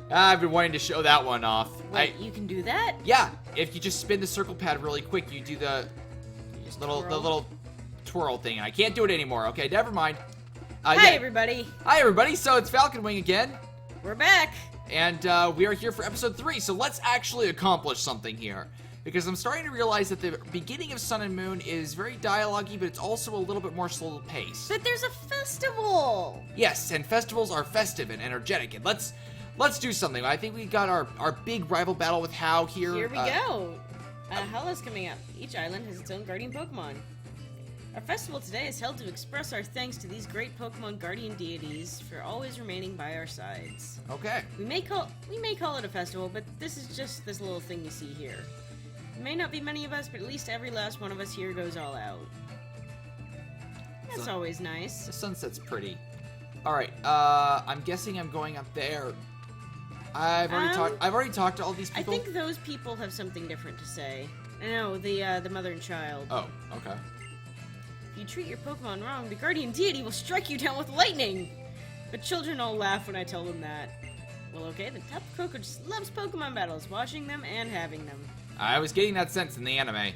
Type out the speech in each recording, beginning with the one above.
I've been wanting to show that one off. Wait, you can do that? Yeah, if you just spin the circle pad really quick, you do the little twirl thing. I can't do it anymore. Okay, never mind. Hi, everybody. Hi, everybody. So it's Falconwing again. We're back. And we are here for episode 3. So let's actually accomplish something here. Because I'm starting to realize that the beginning of Sun and Moon is very dialogue-y, but it's also a little bit more slow paced. But there's a festival. Yes, and festivals are festive and energetic. And let's do something. I think we got our big rival battle with How here. Here we go. Hala's coming up. Each island has its own guardian Pokemon. Our festival today is held to express our thanks to these great Pokemon guardian deities for always remaining by our sides. Okay. We may call it a festival, but this is just this little thing you see here. There may not be many of us, but at least every last one of us here goes all out. That's always nice. The sunset's pretty. Alright, I'm guessing I'm going up there. I've already talked to all these people. I think those people have something different to say. No, the mother and child. Oh, okay. If you treat your Pokemon wrong, the guardian deity will strike you down with lightning! But children all laugh when I tell them that. Well, okay, the Tapu Koko just loves Pokemon battles, watching them and having them. I was getting that sense in the anime.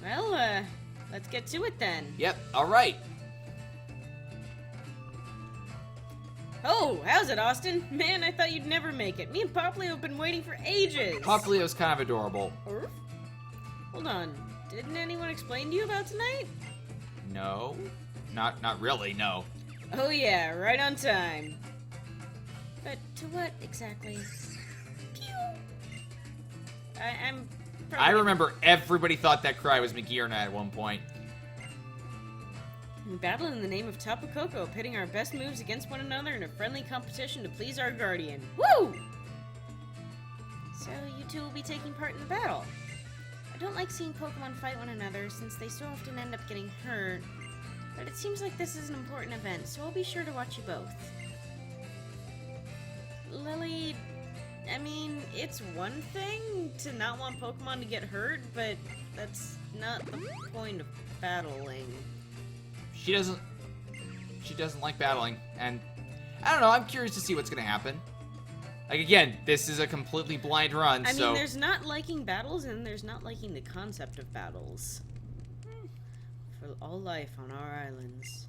Well, let's get to it then. Yep, alright. Oh, how's it, Austin? Man, I thought you'd never make it. Me and Poplio have been waiting for ages. Poplio's kind of adorable. Hold on. Didn't anyone explain to you about tonight? No. Not really, no. Oh yeah, right on time. But to what exactly? Pew! I remember everybody thought that cry was Magearna at one point. We battle in the name of Tapu Koko, pitting our best moves against one another in a friendly competition to please our guardian. Woo! So you two will be taking part in the battle. I don't like seeing Pokemon fight one another since they so often end up getting hurt. But it seems like this is an important event, so I'll be sure to watch you both. Lily, I mean, it's one thing to not want Pokemon to get hurt, but that's not the point of battling. She doesn't like battling, and I don't know, I'm curious to see what's gonna happen. Like, again, this is a completely blind run, I mean, there's not liking battles, and there's not liking the concept of battles. For all life on our islands.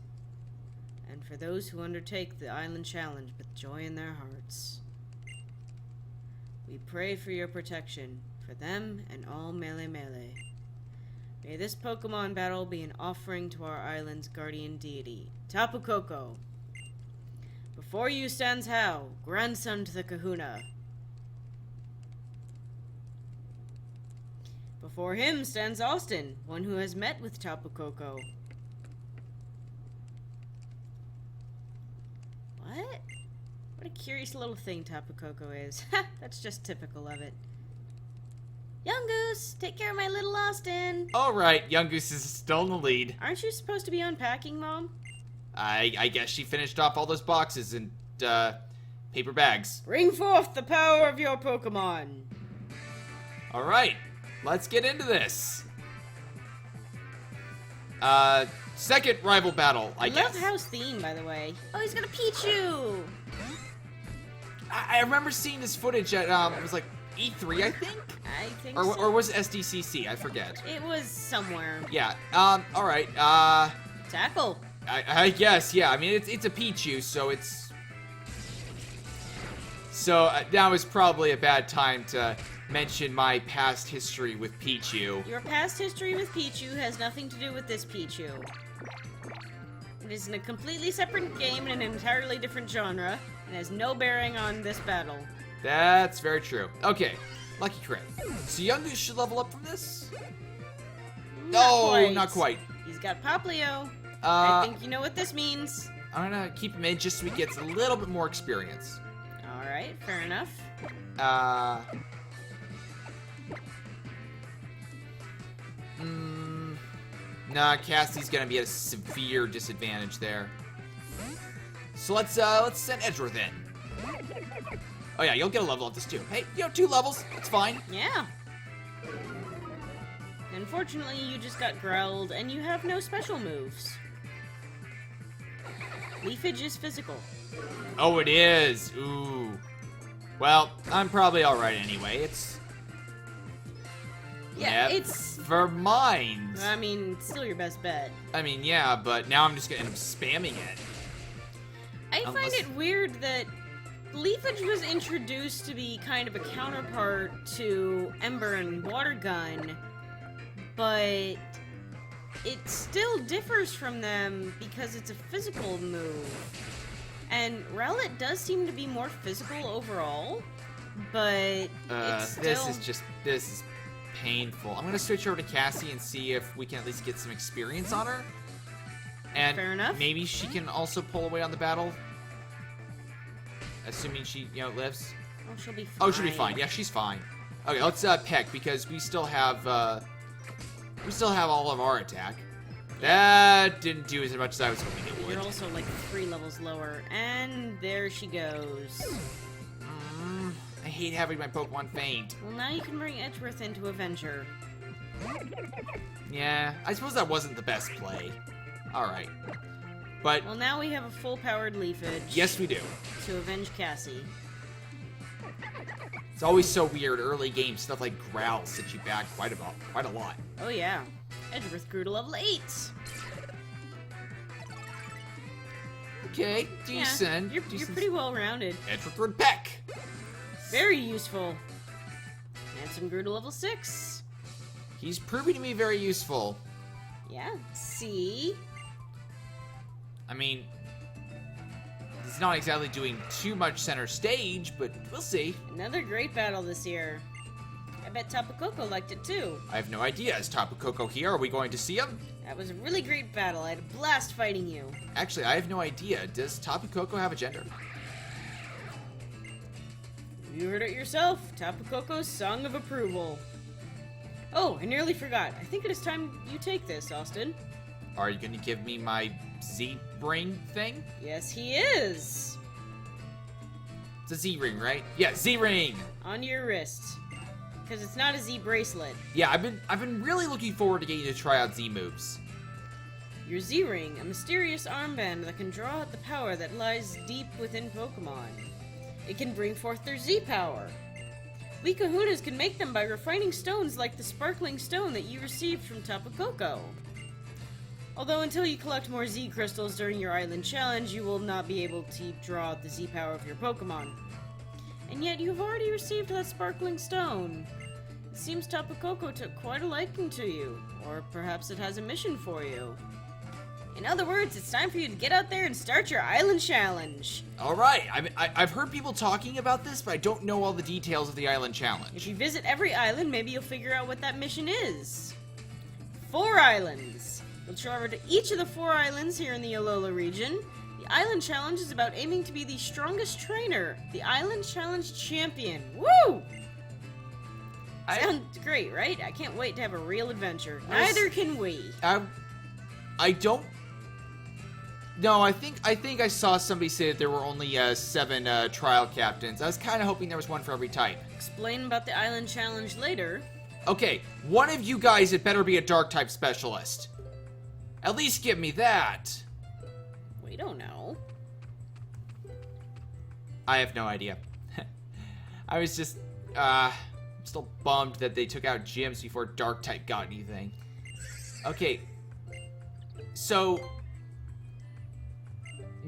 And for those who undertake the island challenge with joy in their hearts. We pray for your protection, for them and all Melemele. May this Pokemon battle be an offering to our island's guardian deity, Tapu Koko. Before you stands Hao, grandson to the Kahuna. Before him stands Austin, one who has met with Tapu Koko. What? What a curious little thing Tapu Koko is. Ha! That's just typical of it. Young Goose, take care of my little Austin. Alright, Young Goose is still in the lead. Aren't you supposed to be unpacking, Mom? I guess she finished off all those boxes and, paper bags. Bring forth the power of your Pokemon. Alright, let's get into this. Second rival battle, I guess. I love Hao's theme, by the way. Oh, he's got a Pichu! I remember seeing this footage at, it was like E3, I think? I think so. Or was it SDCC? I forget. It was somewhere. Yeah, alright, Tackle. I guess, yeah. I mean, it's a Pichu, so it's... So, now is probably a bad time to mention my past history with Pichu. Your past history with Pichu has nothing to do with this Pichu. It is in a completely separate game in an entirely different genre, and has no bearing on this battle. That's very true. Okay, Lucky Crit. So Young Goose should level up from this? No, not quite. He's got Poplio. I think you know what this means. I'm gonna keep him in just so he gets a little bit more experience. Alright, fair enough. Nah, Cassie's gonna be at a severe disadvantage there. So let's send Edgeworth in. Oh yeah, you'll get a level up this too. Hey, 2 levels, that's fine. Yeah. Unfortunately, you just got growled, and you have no special moves. Leafage is physical. Oh, it is. Ooh. Well, I'm probably alright anyway. It's... Yeah, it's... For mines. I mean, it's still your best bet. I mean, yeah, but now I'm just gonna end up spamming it. I find it weird that Leafage was introduced to be kind of a counterpart to Ember and Water Gun, but it still differs from them because it's a physical move. And Rowlet does seem to be more physical overall, but it's still... This is painful. I'm gonna switch over to Cassie and see if we can at least get some experience on her. And fair enough. Maybe she can also pull away on the battle. Assuming she, lives. Oh, she'll be fine. Oh, she'll be fine. Yeah, she's fine. Okay, let's peck because we still have all of our attack. That didn't do as much as I was hoping it would. You're also like 3 levels lower, and there she goes. I hate having my Pokemon faint. Well, now you can bring Edgeworth in to avenge her. Yeah, I suppose that wasn't the best play. Alright. But... Well, now we have a full-powered Leafage. Yes, we do. To avenge Cassie. It's always so weird, early game stuff like Growl sets you back quite a lot. Oh, yeah. Edgeworth grew to level 8. Okay, decent. Yeah, you're pretty well-rounded. Edgeworth would peck. Very useful. Handsome grew to level 6. He's proving to be very useful. Yeah, see? I mean, he's not exactly doing too much center stage, but we'll see. Another great battle this year. I bet Tapu Koko liked it too. I have no idea. Is Tapu Koko here? Are we going to see him? That was a really great battle. I had a blast fighting you. Actually, I have no idea. Does Tapu Koko have a gender? You heard it yourself. Tapu Koko's Song of Approval. Oh, I nearly forgot. I think it is time you take this, Austin. Are you going to give me my Z-ring thing? Yes, he is. It's a Z-ring, right? Yeah, Z-ring. On your wrist. Because it's not a Z bracelet. Yeah, I've been really looking forward to getting you to try out Z moves. Your Z-ring, a mysterious armband that can draw out the power that lies deep within Pokemon. It can bring forth their Z power. We Kahunas can make them by refining stones like the sparkling stone that you received from Tapu Koko. Although until you collect more Z crystals during your island challenge, you will not be able to draw out the Z power of your Pokemon. And yet you've already received that sparkling stone. It seems Tapu Koko took quite a liking to you, or perhaps it has a mission for you. In other words, it's time for you to get out there and start your island challenge. All right, I've heard people talking about this, but I don't know all the details of the island challenge. If you visit every island, maybe you'll figure out what that mission is. 4 islands. You'll travel to each of the 4 islands here in the Alola region. The island challenge is about aiming to be the strongest trainer, the island challenge champion. Woo! Sounds great, right? I can't wait to have a real adventure. Neither can we. I don't. No, I think I saw somebody say that there were only 7 trial captains. I was kind of hoping there was one for every type. Explain about the island challenge later. Okay, one of you guys had better be a dark type specialist. At least give me that. We don't know. I have no idea. I was just still bummed that they took out gyms before dark type got anything. Okay. So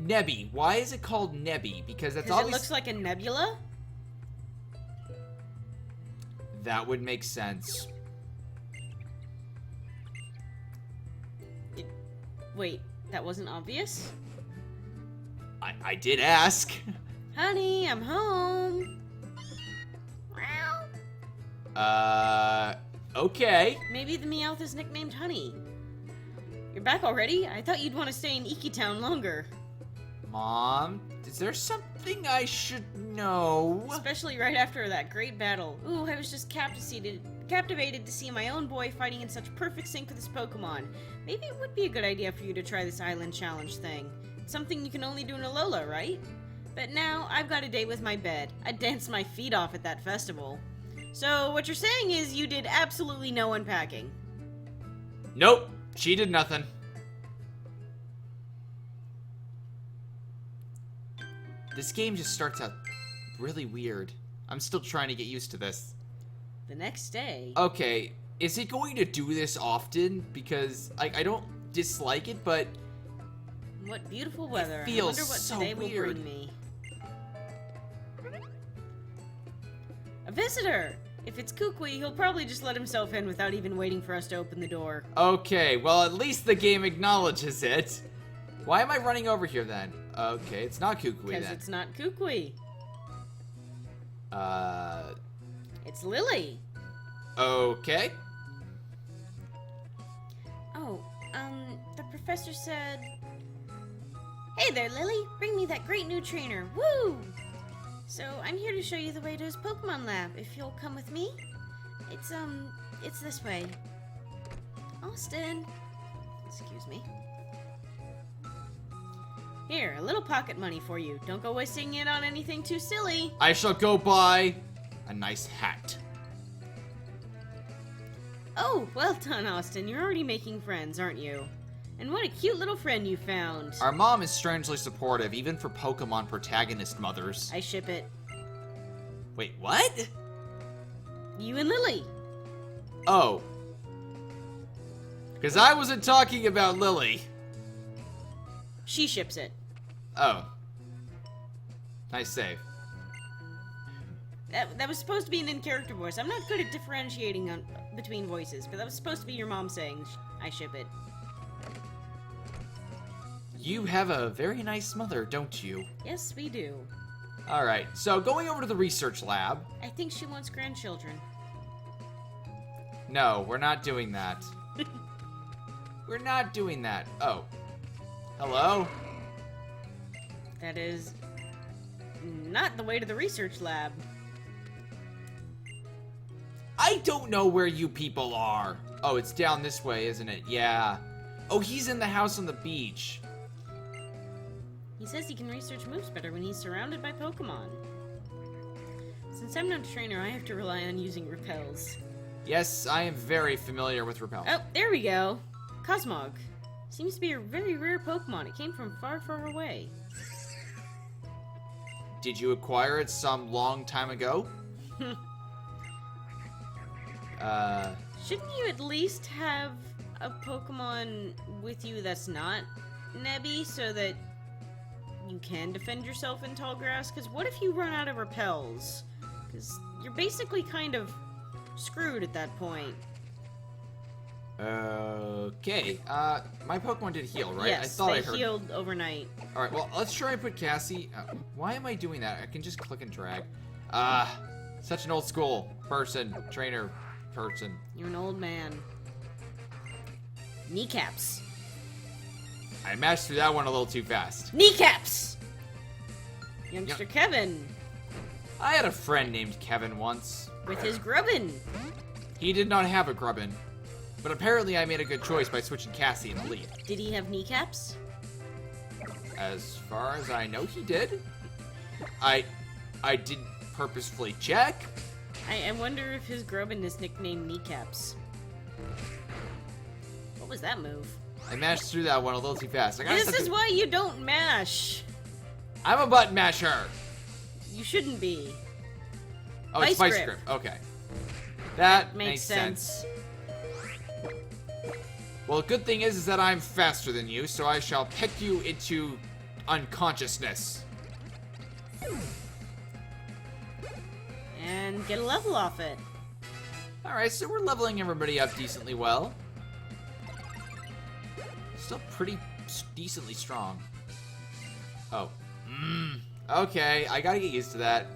Nebby. Why is it called Nebby? Because that's always... it looks like a nebula? That would make sense. Wait, that wasn't obvious? I did ask. Honey, I'm home. Okay. Maybe the Meowth is nicknamed Honey. You're back already? I thought you'd want to stay in Iki Town longer. Mom, is there something I should know? Especially right after that great battle. Ooh, I was just captivated to see my own boy fighting in such perfect sync with his Pokemon. Maybe it would be a good idea for you to try this island challenge thing. It's something you can only do in Alola, right? But now, I've got a date with my bed. I danced my feet off at that festival. So, what you're saying is you did absolutely no unpacking. Nope, she did nothing. This game just starts out really weird. I'm still trying to get used to this. The next day... Okay, is it going to do this often? Because I don't dislike it, but... What beautiful weather. It feels I wonder what so today weird. will bring me. A visitor! If it's Kukui, he'll probably just let himself in without even waiting for us to open the door. Okay, well, at least the game acknowledges it. Why am I running over here, then? Okay, it's not Kukui, then. Because it's not Kukui. It's Lily. Okay. Oh, the professor said... Hey there, Lily. Bring me that great new trainer. Woo! So, I'm here to show you the way to his Pokemon lab, if you'll come with me. It's this way. Austin. Excuse me. Here, a little pocket money for you. Don't go wasting it on anything too silly. I shall go buy a nice hat. Oh, well done, Austin. You're already making friends, aren't you? And what a cute little friend you found. Our mom is strangely supportive, even for Pokemon protagonist mothers. I ship it. Wait, what? You and Lily. Oh. Because I wasn't talking about Lily. She ships it. Oh. Nice save. That was supposed to be an in-character voice. I'm not good at differentiating between voices, but that was supposed to be your mom saying, I ship it. You have a very nice mother, don't you? Yes, we do. Alright, so going over to the research lab. I think she wants grandchildren. No, we're not doing that. We're not doing that. Oh. Hello? That is not the way to the research lab. I don't know where you people are. Oh, it's down this way, isn't it? Yeah. Oh, he's in the house on the beach. He says he can research moves better when he's surrounded by Pokemon. Since I'm not a trainer, I have to rely on using repels. Yes, I am very familiar with repel. Oh, there we go. Cosmog. Seems to be a very rare Pokemon. It came from far, far away. Did you acquire it some long time ago? Shouldn't you at least have a Pokemon with you that's not Nebby so that you can defend yourself in tall grass? Because what if you run out of repels? Because you're basically kind of screwed at that point. Okay. My Pokemon did heal, right? Yes, I thought I they heard. healed overnight. Alright, well, let's try and put Cassie. Why am I doing that? I can just click and drag. Such an old school person, trainer person. You're an old man. Kneecaps. I mashed through that one a little too fast. Kneecaps! Youngster Kevin. I had a friend named Kevin once. With his grubbin. He did not have a Grubbin. But apparently I made a good choice by switching Cassie in the lead. Did he have kneecaps? As far as I know, he did. I didn't purposefully check. I wonder if his grubbin is nicknamed Kneecaps. What was that move? I mashed through that one a little too fast. This is why you don't mash. I'm a button masher. You shouldn't be. Oh, it's Vice Vice Grip. Grip. Okay. That Makes sense. Well, good thing is that I'm faster than you, so I shall peck you into unconsciousness. And get a level off it. Alright, so we're leveling everybody up decently well. Still pretty decently strong. Oh. Okay, I gotta get used to that.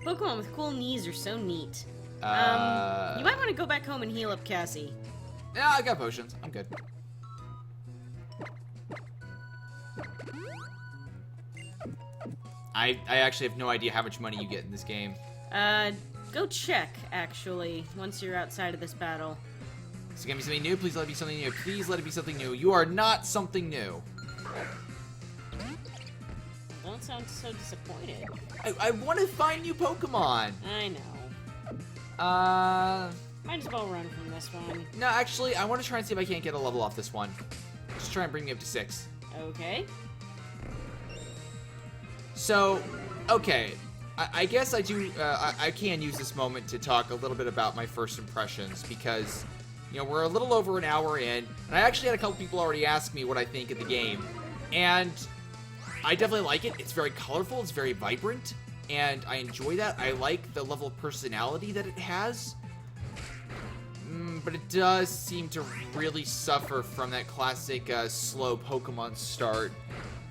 Pokemon with cool knees are so neat. You might want to go back home and heal up Cassie. Yeah, I got potions. I'm good. I actually have no idea how much money you get in this game. Go check, actually, once you're outside of this battle. So give me something new. Please let it be something new. Please let it be something new. You are not something new. Don't sound so disappointed. I want to find new Pokemon. I know. Might as well run from this one. No, actually, I want to try and see if I can't get a level off this one. Just try and bring me up to 6. Okay. So, okay, I guess I do. I can use this moment to talk a little bit about my first impressions because, you know, we're a little over an hour in, and I actually had a couple people already ask me what I think of the game, and I definitely like it. It's very colorful. It's very vibrant, and I enjoy that. I like the level of personality that it has. But it does seem to really suffer from that classic slow Pokemon start.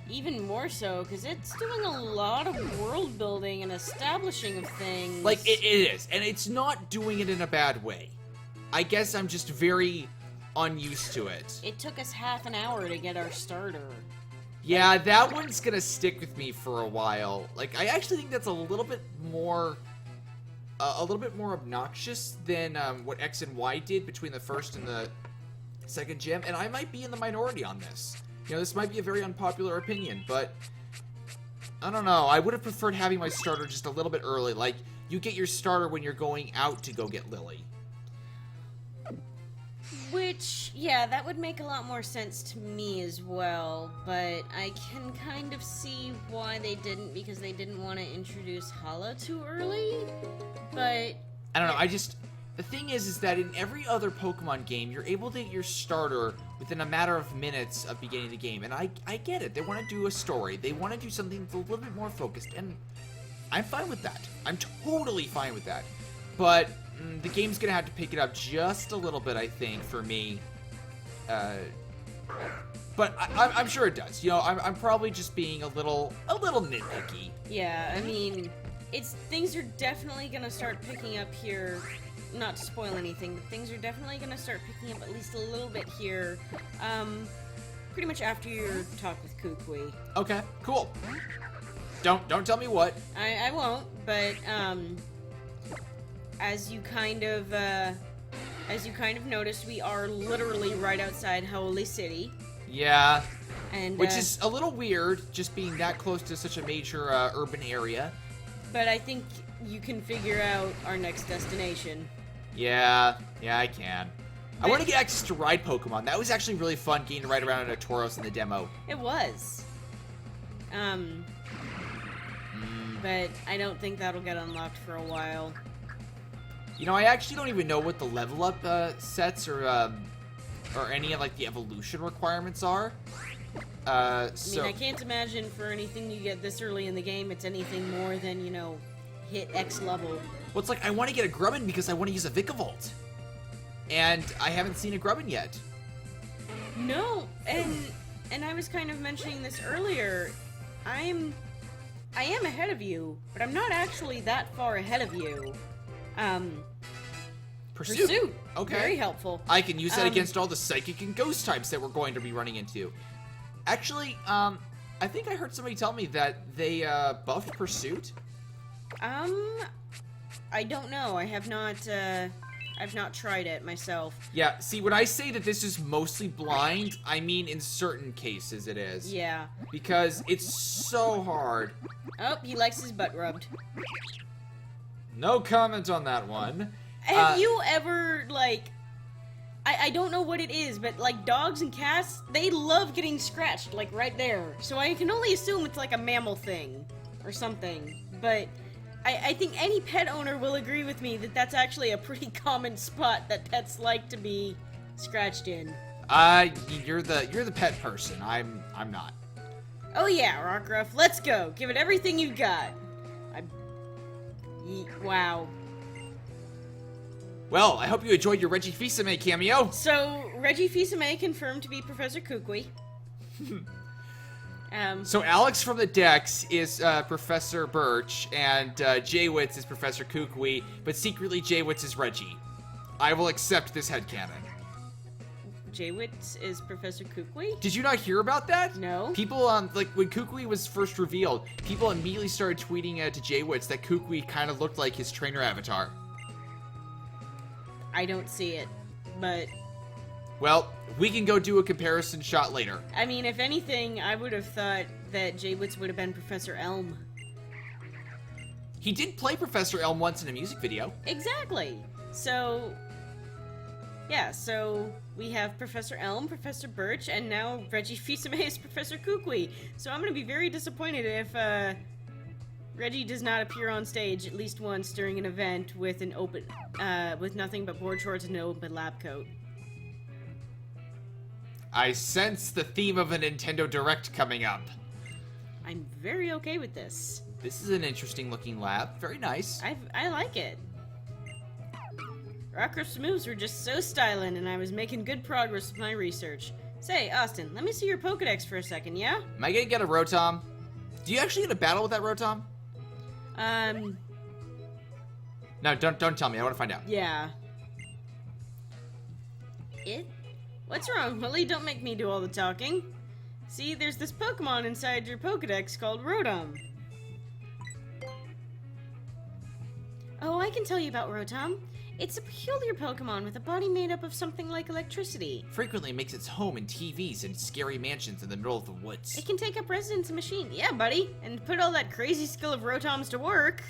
Even more so, because it's doing a lot of world building and establishing of things. Like, it is, and it's not doing it in a bad way. I guess I'm just very unused to it. It took us half an hour to get our starter. Yeah, that one's gonna stick with me for a while. Like, I actually think that's a little bit more obnoxious than what X and Y did between the first and the second gym, and I might be in the minority on this. You know, this might be a very unpopular opinion, but I don't know. I would have preferred having my starter just a little bit early. Like, you get your starter when you're going out to go get Lily. Which, yeah, that would make a lot more sense to me as well, but I can kind of see why they didn't, because they didn't want to introduce Hala too early, but... I don't know, the thing is that in every other Pokemon game, you're able to get your starter within a matter of minutes of beginning the game, and I get it. They want to do a story. They want to do something that's a little bit more focused, and I'm fine with that. I'm totally fine with that. But the game's going to have to pick it up just a little bit, I think, for me. But I'm sure it does. You know, I'm probably just being a little nitpicky. Yeah, I mean, things are definitely going to start picking up here. Not to spoil anything, but things are definitely going to start picking up at least a little bit here, pretty much after your talk with Kukui. Okay, cool. Don't tell me what. I won't, but, as you kind of noticed, we are literally right outside Howley City. Yeah. And, which is a little weird, just being that close to such a major, urban area. But I think you can figure out our next destination. Yeah, I can. I want to get access to ride Pokemon. That was actually really fun, getting to ride around in a Tauros in the demo. It was. But I don't think that'll get unlocked for a while. You know, I actually don't even know what the level up sets or any of like the evolution requirements are. I mean, I can't imagine for anything you get this early in the game, it's anything more than, you know, hit X level. Well, it's like I want to get a Grubbin because I want to use a Vikavolt. And I haven't seen a Grubbin yet. No, and I was kind of mentioning this earlier. I am ahead of you, but I'm not actually that far ahead of you. Pursuit. Okay. Very helpful. I can use that against all the Psychic and Ghost types that we're going to be running into. Actually, I think I heard somebody tell me that they buffed Pursuit. I don't know. I've not tried it myself. Yeah, see, when I say that this is mostly blind, I mean in certain cases it is. Yeah. Because it's so hard. Oh, he likes his butt rubbed. No comment on that one. Have you ever, like... I don't know what it is, but, like, dogs and cats, they love getting scratched, like, right there. So I can only assume it's, like, a mammal thing or something. But... I think any pet owner will agree with me that that's actually a pretty common spot that pets like to be scratched in. You're the pet person. I'm not. Oh yeah, Rockruff, let's go. Give it everything you've got. Wow. Well, I hope you enjoyed your Reggie Fils-Aimé cameo. So, Reggie Fils-Aimé confirmed to be Professor Kukui. So Alex from the Dex is Professor Birch, and Jaywitz is Professor Kukui, but secretly Jaywitz is Reggie. I will accept this headcanon. Jaywitz is Professor Kukui? Did you not hear about that? No. People, like, when Kukui was first revealed, people immediately started tweeting to Jaywitz that Kukui kind of looked like his trainer avatar. I don't see it, but... Well, we can go do a comparison shot later. I mean, if anything, I would have thought that Jaywitz would have been Professor Elm. He did play Professor Elm once in a music video. Exactly. So, yeah, so we have Professor Elm, Professor Birch, and now Reggie Fils-Aimé is Professor Kukui. So I'm going to be very disappointed if Reggie does not appear on stage at least once during an event with an open, with nothing but board shorts and an open lab coat. I sense the theme of a Nintendo Direct coming up. I'm very okay with this. This is an interesting looking lab. Very nice. I like it. Rockruff's moves were just so styling, and I was making good progress with my research. Say, Austin, let me see your Pokedex for a second, yeah? Am I gonna get a Rotom? Do you actually get a battle with that Rotom? No, don't tell me. I want to find out. Yeah. What's wrong, Willie? Don't make me do all the talking. See, there's this Pokemon inside your Pokedex called Rotom. Oh, I can tell you about Rotom. It's a peculiar Pokemon with a body made up of something like electricity. Frequently makes its home in TVs and scary mansions in the middle of the woods. It can take up residence in machines. Yeah, buddy. And put all that crazy skill of Rotom's to work.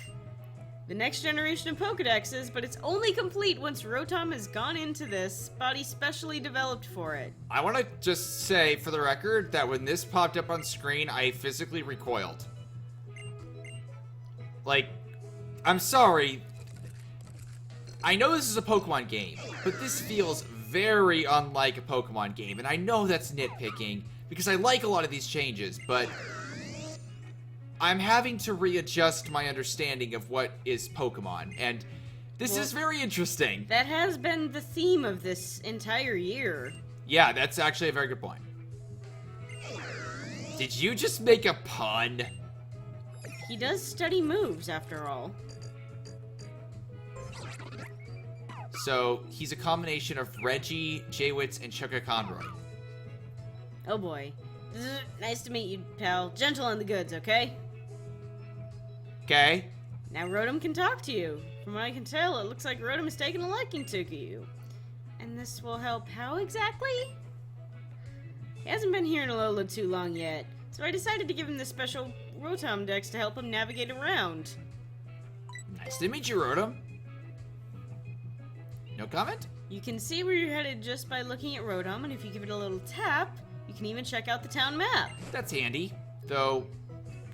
The next generation of Pokedexes, but it's only complete once Rotom has gone into this body specially developed for it. I want to just say, for the record, that when this popped up on screen, I physically recoiled. Like, I'm sorry. I know this is a Pokemon game, but this feels very unlike a Pokemon game, and I know that's nitpicking, because I like a lot of these changes, but I'm having to readjust my understanding of what is Pokemon, and this is very interesting. That has been the theme of this entire year. Yeah, that's actually a very good point. Did you just make a pun? He does study moves, after all. So, he's a combination of Reggie, Jaywitz, and Chuka Conroy. Oh boy. Nice to meet you, pal. Gentle on the goods, okay? Okay. Now Rotom can talk to you. From what I can tell, it looks like Rotom is taking a liking to you. And this will help how exactly? He hasn't been here in Alola too long yet, so I decided to give him this special Rotom-Dex to help him navigate around. Nice to meet you, Rotom. No comment? You can see where you're headed just by looking at Rotom, and if you give it a little tap, you can even check out the town map. That's handy. Though,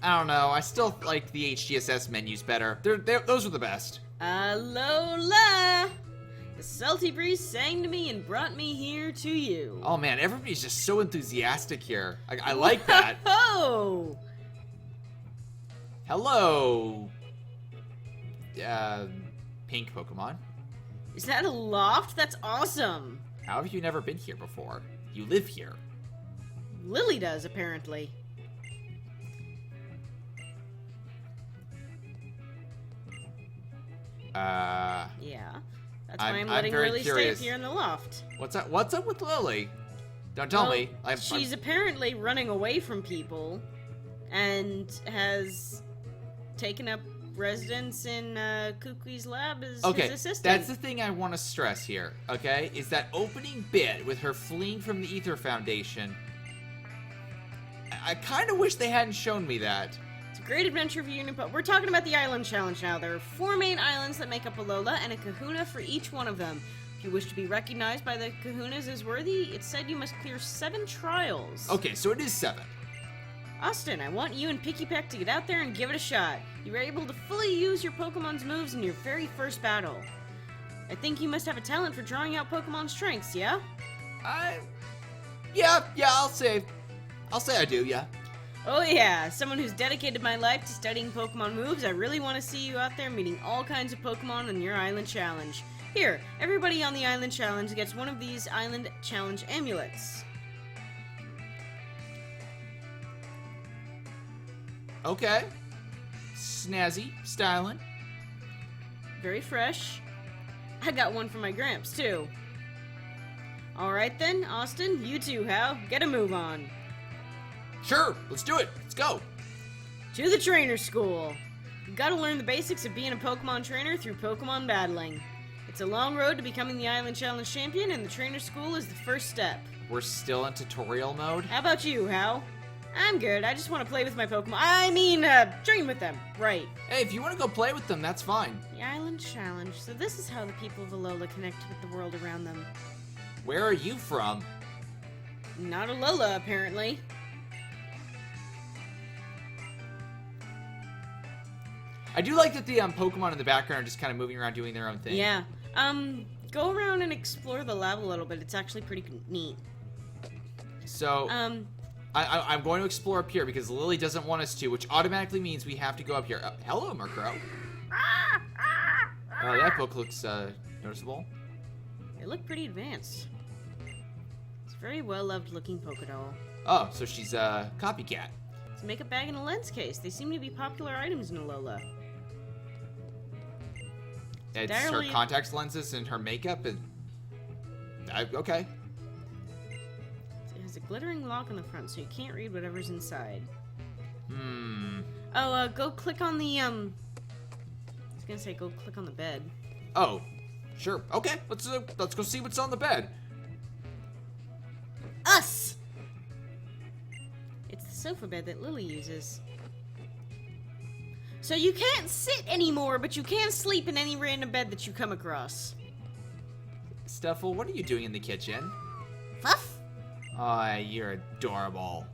I don't know, I still like the HGSS menus better. Those are the best. Alola! The salty breeze sang to me and brought me here to you. Oh man, everybody's just so enthusiastic here. I like that. Oh! Hello. Pink Pokemon. Is that a loft? That's awesome. How have you never been here before? You live here. Lily does, apparently. Yeah. That's why I'm letting very Lily curious. stay up here in the loft. What's up with Lily? Don't tell me. She's apparently running away from people and has taken up residence in Kuki's lab as his assistant. That's the thing I want to stress here, okay? Is that opening bit with her fleeing from the Ether Foundation. I kind of wish they hadn't shown me that. It's a great adventure for you, but we're talking about the Island Challenge now. There are 4 main islands that make up Alola, and a kahuna for each one of them. If you wish to be recognized by the kahunas as worthy, it's said you must clear 7 trials. Okay, so it is 7. Austin, I want you and Picky Peck to get out there and give it a shot. You were able to fully use your Pokemon's moves in your very first battle. I think you must have a talent for drawing out Pokemon's strengths, yeah? Yeah, I'll say I do, yeah. Oh yeah, someone who's dedicated my life to studying Pokemon moves, I really want to see you out there meeting all kinds of Pokemon in your Island Challenge. Here, everybody on the Island Challenge gets one of these Island Challenge amulets. Okay. Snazzy, styling. Very fresh. I got one for my Gramps, too. Alright then, Austin, you too, Hal. Get a move on. Sure, let's do it. Let's go. To the trainer school. You gotta learn the basics of being a Pokemon trainer through Pokemon battling. It's a long road to becoming the Island Challenge champion, and the trainer school is the first step. We're still in tutorial mode? How about you, Hal? I'm good. I just want to play with my Pokemon. I mean, train with them. Right. Hey, if you want to go play with them, that's fine. The Island Challenge. So this is how the people of Alola connect with the world around them. Where are you from? Not Alola, apparently. I do like that the Pokemon in the background are just kind of moving around doing their own thing. Yeah. Go around and explore the lab a little bit. It's actually pretty neat. So, I'm going to explore up here because Lily doesn't want us to, which automatically means we have to go up here. Hello, Murkrow. That book looks noticeable. They look pretty advanced. It's a very well-loved looking Pokédoll. Oh, so she's a copycat. It's a makeup bag and a lens case. They seem to be popular items in Alola. It's her contact lenses and her makeup. Okay. It has a glittering lock on the front, so you can't read whatever's inside. Oh, go click on the, I was gonna say, go click on the bed. Oh, sure. Okay, let's go see what's on the bed. Us! It's the sofa bed that Lily uses. So you can't sit anymore, but you can sleep in any random bed that you come across. Steffel, what are you doing in the kitchen? Fuff? Oh, you're adorable.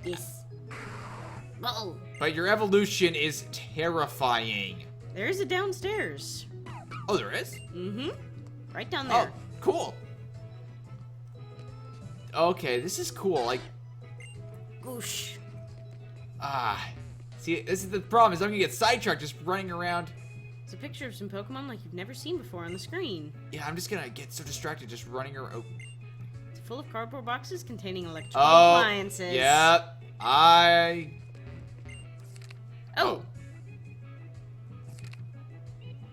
Yes. Uh-oh. But your evolution is terrifying. There's a downstairs. Oh, there is? Mm-hmm. Right down there. Oh, cool. Okay, this is cool. Like, Goosh. see, this is the problem, is I'm gonna get sidetracked just running around. It's a picture of some Pokemon like you've never seen before on the screen. Yeah, I'm just gonna get so distracted just running around. Oh. It's full of cardboard boxes containing electrical appliances. Yep. Oh.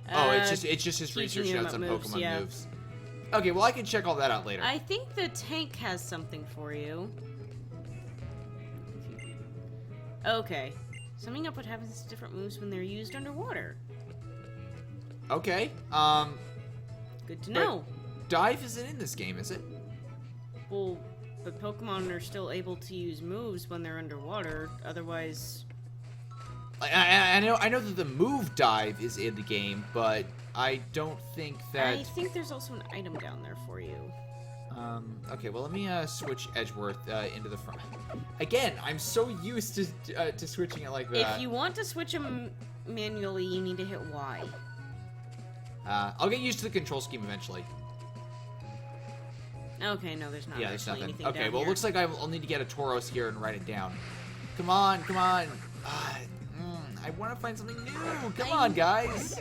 It's just his research teaching notes on moves, Pokemon yeah. moves. Okay, well I can check all that out later. I think the tank has something for you. Okay. Summing up what happens to different moves when they're used underwater. Okay. Good to know. Dive isn't in this game, is it? Well, but Pokemon are still able to use moves when they're underwater. Otherwise, I know that the move dive is in the game, but I don't think that. I think there's also an item down there for you. Okay, well let me switch Edgeworth into the front. Again, I'm so used to switching it like that. If you want to switch them manually, you need to hit Y. I'll get used to the control scheme eventually. Okay, no, there's not. Yeah, there's nothing. Anything Okay, down well, it here. looks like I'll need to get a Tauros here and write it down. Come on, come on. I want to find something new. Come on, guys.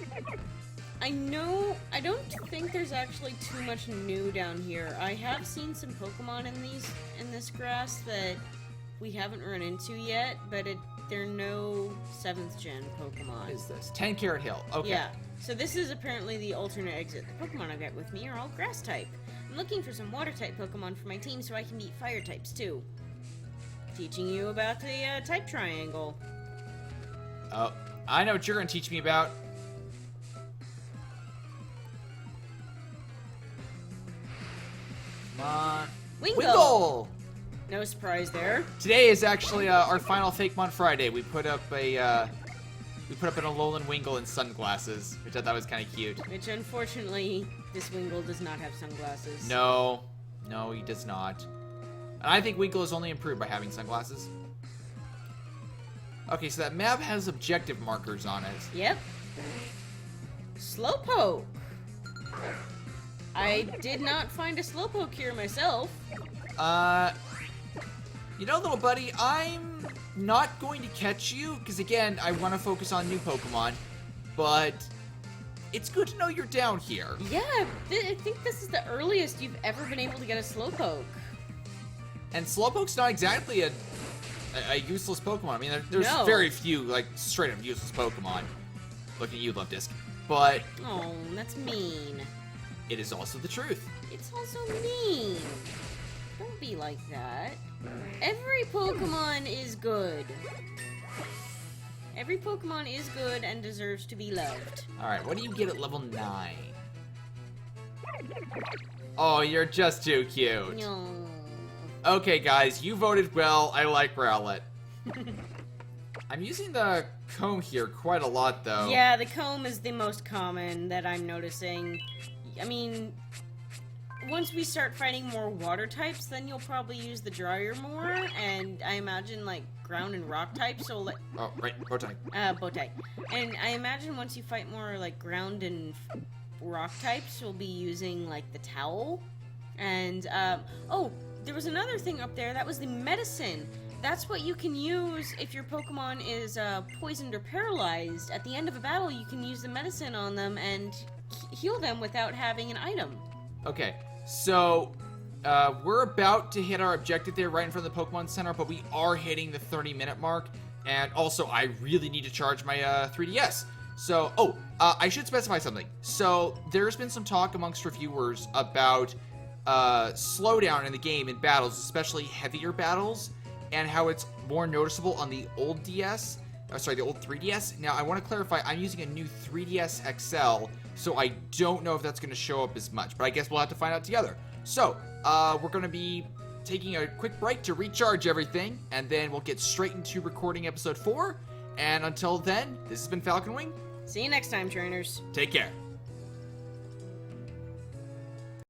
I know. I don't think there's actually too much new down here. I have seen some Pokemon in this grass that we haven't run into yet, but they're no 7th gen Pokemon. What is this? 10 Carat Hill. Okay. Yeah. So this is apparently the alternate exit. The Pokemon I've got with me are all grass type. I'm looking for some water type Pokemon for my team so I can beat fire types too. Teaching you about the type triangle. Oh, I know what you're gonna teach me about. Come on. Wingull! No surprise there. Today is actually our final Fakemon Friday. We put up an Alolan Wingull in sunglasses, which I thought was kind of cute. Which unfortunately, this Wingull does not have sunglasses. No, he does not. And I think Wingull is only improved by having sunglasses. Okay, so that map has objective markers on it. Yep. Slowpoke. I did not find a Slowpoke here myself. You know, little buddy, I'm not going to catch you, because again, I want to focus on new Pokemon, but it's good to know you're down here. Yeah, I think this is the earliest you've ever been able to get a Slowpoke. And Slowpoke's not exactly a useless Pokemon. I mean, there's very few, like, straight-up useless Pokemon. Looking at you, Love Disc. But Oh, that's mean. it is also the truth. It's also mean. Don't be like that. Every Pokemon is good. Every Pokemon is good and deserves to be loved. Alright, what do you get at level 9? Oh, you're just too cute. No. Okay, guys, you voted well. I like Rowlet. I'm using the comb here quite a lot, though. Yeah, the comb is the most common that I'm noticing. I mean, once we start fighting more water types, then you'll probably use the dryer more, and I imagine, like, ground and rock types, so, like... Oh, right, Bowtie. Bowtie. And I imagine once you fight more, like, ground and rock types, you'll be using, like, the towel. And, oh, there was another thing up there, that was the medicine. That's what you can use if your Pokemon is, poisoned or paralyzed. At the end of a battle, you can use the medicine on them and heal them without having an item. Okay, so we're about to hit our objective there right in front of the Pokemon Center, but we are hitting the 30-minute mark, and also I really need to charge my 3DS. So, I should specify something. So, there's been some talk amongst reviewers about slowdown in the game in battles, especially heavier battles, and how it's more noticeable on the old DS. The old 3DS. Now, I want to clarify, I'm using a new 3DS XL, so I don't know if that's going to show up as much, but I guess we'll have to find out together. So, we're going to be taking a quick break to recharge everything, and then we'll get straight into recording episode 4. And until then, this has been Falconwing. See you next time, trainers. Take care.